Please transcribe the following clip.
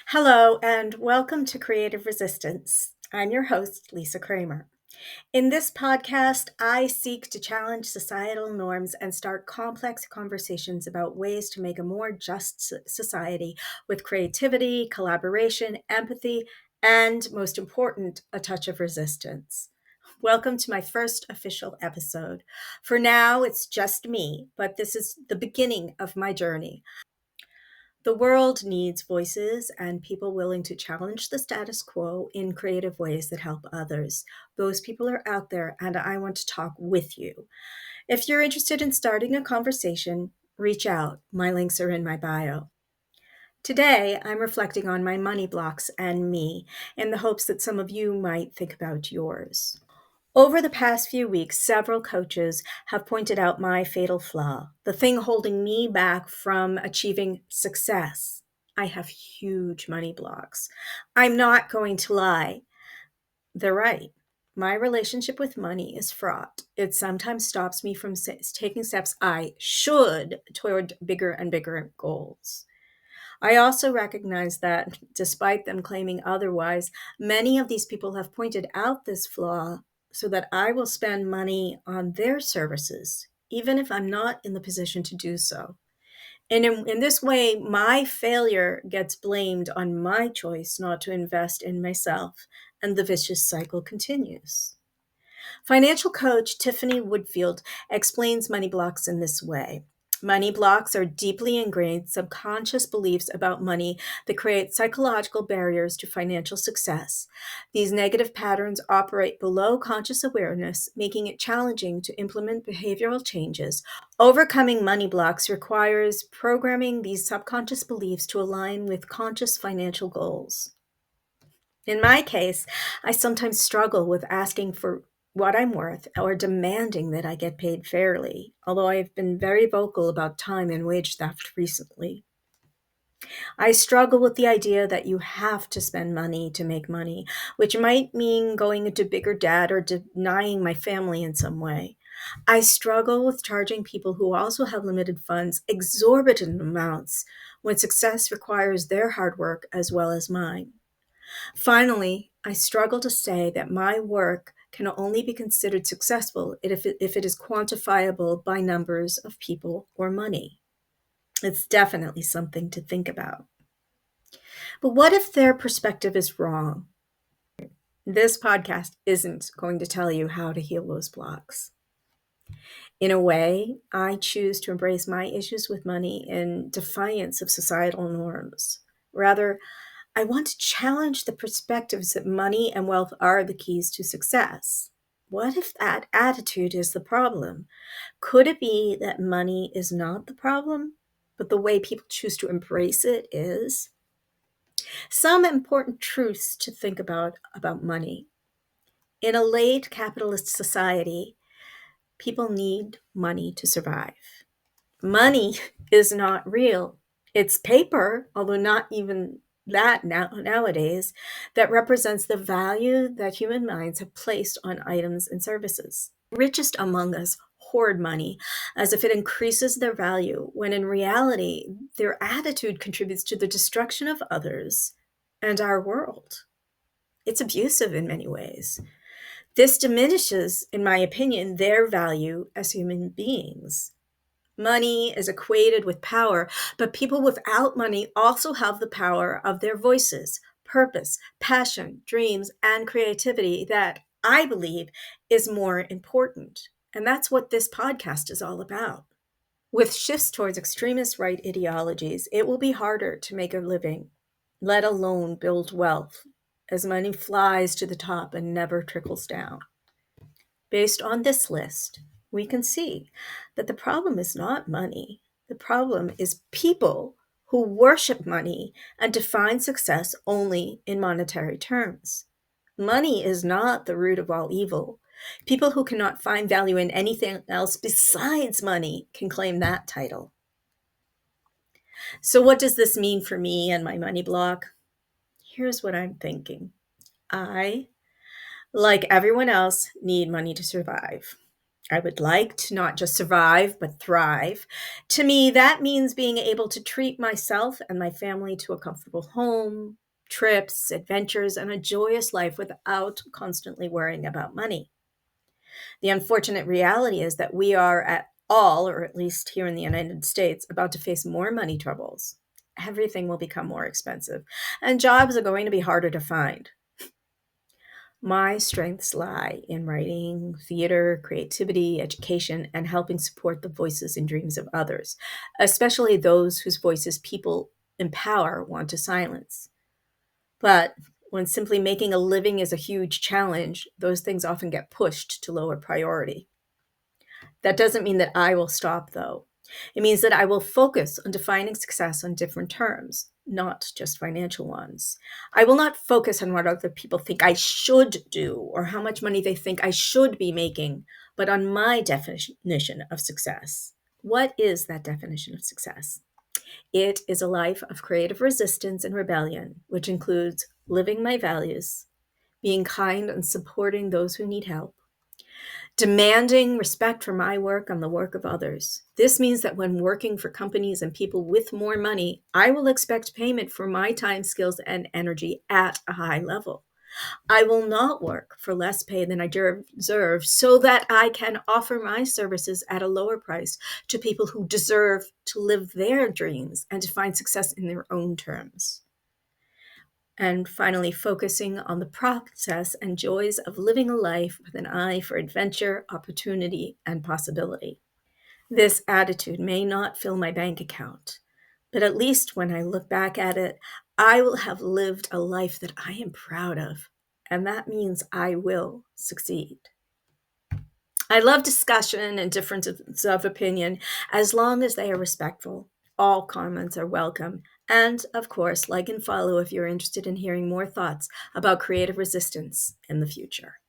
Hello, and welcome to Creative Resistance. I'm your host, Lisa Kramer. In this podcast, I seek to challenge societal norms and start complex conversations about ways to make a more just society with creativity, collaboration, empathy, and most important, a touch of resistance. Welcome to my first official episode. For now, it's just me, but this is the beginning of my journey. The world needs voices and people willing to challenge the status quo in creative ways that help others. Those people are out there, and I want to talk with you. If you're interested in starting a conversation, reach out. My links are in my bio. Today, I'm reflecting on my money blocks and me in the hopes that some of you might think about yours. Over the past few weeks, several coaches have pointed out my fatal flaw, the thing holding me back from achieving success. I have huge money blocks. I'm not going to lie. They're right. My relationship with money is fraught. It sometimes stops me from taking steps I should toward bigger and bigger goals. I also recognize that, despite them claiming otherwise, many of these people have pointed out this flaw so that I will spend money on their services, even if I'm not in the position to do so. And in this way, my failure gets blamed on my choice not to invest in myself, and the vicious cycle continues. Financial coach Tiffany Woodfield explains money blocks in this way. Money blocks are deeply ingrained subconscious beliefs about money that create psychological barriers to financial success. These negative patterns operate below conscious awareness, making it challenging to implement behavioral changes. Overcoming money blocks requires programming these subconscious beliefs to align with conscious financial goals. In my case, I sometimes struggle with asking for what I'm worth or demanding that I get paid fairly, although I've been very vocal about time and wage theft recently. I struggle with the idea that you have to spend money to make money, which might mean going into bigger debt or denying my family in some way. I struggle with charging people who also have limited funds exorbitant amounts when success requires their hard work as well as mine. Finally, I struggle to say that my work can only be considered successful if it is quantifiable by numbers of people or money. It's definitely something to think about. But what if their perspective is wrong? This podcast isn't going to tell you how to heal those blocks. In a way, I choose to embrace my issues with money in defiance of societal norms. Rather, I want to challenge the perspectives that money and wealth are the keys to success. What if that attitude is the problem? Could it be that money is not the problem, but the way people choose to embrace it is? Some important truths to think about money. In a late capitalist society, people need money to survive. Money is not real. It's paper, although not even that nowadays, that represents the value that human minds have placed on items and services. The richest among us hoard money as if it increases their value, when in reality, their attitude contributes to the destruction of others and our world. It's abusive in many ways. This diminishes, in my opinion, their value as human beings. Money is equated with power, but people without money also have the power of their voices, purpose, passion, dreams, and creativity that I believe is more important. And that's what this podcast is all about. With shifts towards extremist right ideologies, it will be harder to make a living, let alone build wealth, as money flies to the top and never trickles down. Based on this list, we can see that the problem is not money. The problem is people who worship money and define success only in monetary terms. Money is not the root of all evil. People who cannot find value in anything else besides money can claim that title. So, what does this mean for me and my money block? Here's what I'm thinking. I, like everyone else, need money to survive. I would like to not just survive, but thrive. To me, that means being able to treat myself and my family to a comfortable home, trips, adventures, and a joyous life without constantly worrying about money. The unfortunate reality is that we are at all, or at least here in the United States, about to face more money troubles. Everything will become more expensive, and jobs are going to be harder to find. My strengths lie in writing, theater, creativity, education, and helping support the voices and dreams of others, especially those whose voices people in power want to silence. But when simply making a living is a huge challenge, those things often get pushed to lower priority. That doesn't mean that I will stop, though. It means that I will focus on defining success on different terms, not just financial ones. I will not focus on what other people think I should do or how much money they think I should be making, but on my definition of success. What is that definition of success? It is a life of creative resistance and rebellion, which includes living my values, being kind and supporting those who need help, demanding respect for my work and the work of others. This means that when working for companies and people with more money, I will expect payment for my time, skills, and energy at a high level. I will not work for less pay than I deserve so that I can offer my services at a lower price to people who deserve to live their dreams and to find success in their own terms. And finally, focusing on the process and joys of living a life with an eye for adventure, opportunity, and possibility. This attitude may not fill my bank account, but at least when I look back at it, I will have lived a life that I am proud of, and that means I will succeed. I love discussion and differences of opinion as long as they are respectful. All comments are welcome. And of course, like and follow if you're interested in hearing more thoughts about creative resistance in the future.